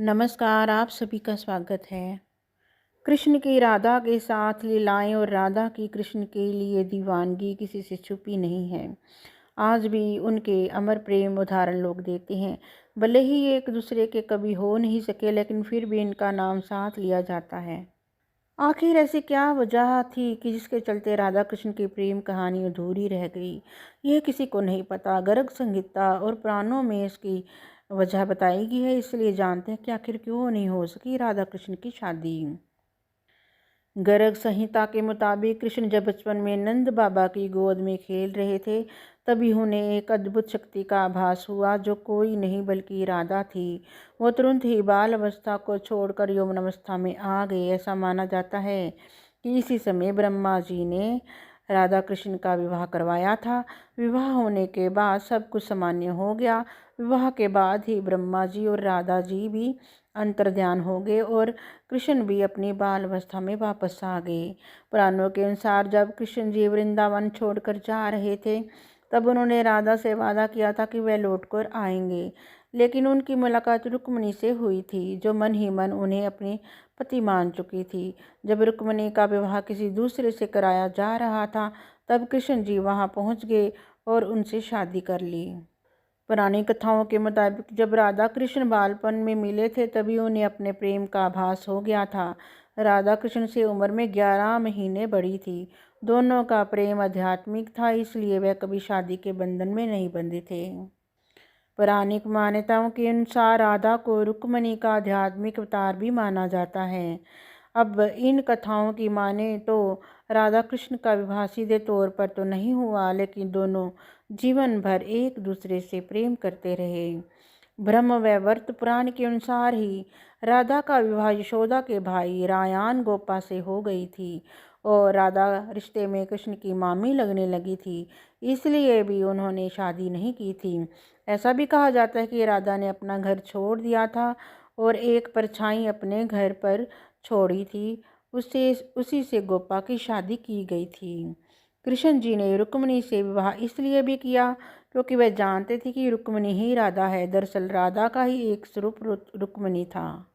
नमस्कार, आप सभी का स्वागत है। कृष्ण की राधा के साथ लीलाएं और राधा की कृष्ण के लिए दीवानगी किसी से छुपी नहीं है। आज भी उनके अमर प्रेम उदाहरण लोग देते हैं। भले ही ये एक दूसरे के कभी हो नहीं सके, लेकिन फिर भी इनका नाम साथ लिया जाता है। आखिर ऐसी क्या वजह थी कि जिसके चलते राधा कृष्ण की प्रेम कहानी अधूरी रह गई? यह किसी को नहीं पता। गर्ग संहिता और पुराणों में इसकी वजह बताई गई है, इसलिए जानते हैं कि आखिर क्यों नहीं हो सकी राधा कृष्ण की शादी। गर्ग संहिता के मुताबिक कृष्ण जब बचपन में नंद बाबा की गोद में खेल रहे थे, तभी उन्हें एक अद्भुत शक्ति का आभास हुआ, जो कोई नहीं बल्कि राधा थी। वो तुरंत ही बाल अवस्था को छोड़कर यौवन अवस्था में आ गए। ऐसा माना जाता है कि इसी समय ब्रह्मा जी ने राधा कृष्ण का विवाह करवाया था। विवाह होने के बाद सब कुछ सामान्य हो गया। विवाह के बाद ही ब्रह्मा जी और राधा जी भी अंतर्ध्यान हो गए और कृष्ण भी अपनी बाल अवस्था में वापस आ गए। पुराणों के अनुसार जब कृष्ण जी वृंदावन छोड़कर जा रहे थे, तब उन्होंने राधा से वादा किया था कि वह लौटकर आएंगे। लेकिन उनकी मुलाकात रुक्मिणी से हुई थी, जो मन ही मन उन्हें अपनी पति मान चुकी थी। जब रुक्मिणी का विवाह किसी दूसरे से कराया जा रहा था, तब कृष्ण जी वहां पहुंच गए और उनसे शादी कर ली। पुरानी कथाओं के मुताबिक जब राधा कृष्ण बालपन में मिले थे, तभी उन्हें अपने प्रेम का आभास हो गया था। राधा कृष्ण से उम्र में 11 महीने बड़ी थी। दोनों का प्रेम आध्यात्मिक था, इसलिए वह कभी शादी के बंधन में नहीं बंधे थे। पौराणिक मान्यताओं के अनुसार राधा को रुक्मिणी का आध्यात्मिक अवतार भी माना जाता है। अब इन कथाओं की माने तो राधा कृष्ण का विवाह सीधे तौर पर तो नहीं हुआ, लेकिन दोनों जीवन भर एक दूसरे से प्रेम करते रहे। ब्रह्म वैवर्त पुराण के अनुसार ही राधा का विवाह यशोदा के भाई रायान गोपा से हो गई थी, और राधा रिश्ते में कृष्ण की मामी लगने लगी थी, इसलिए भी उन्होंने शादी नहीं की थी। ऐसा भी कहा जाता है कि राधा ने अपना घर छोड़ दिया था और एक परछाई अपने घर पर छोड़ी थी, उससे उसी से गोपा की शादी की गई थी। कृष्ण जी ने रुक्मिणी से विवाह इसलिए भी किया क्योंकि वह जानते थे कि रुक्मिणी ही राधा है। दरअसल राधा का ही एक स्वरूप रुक्मिणी था।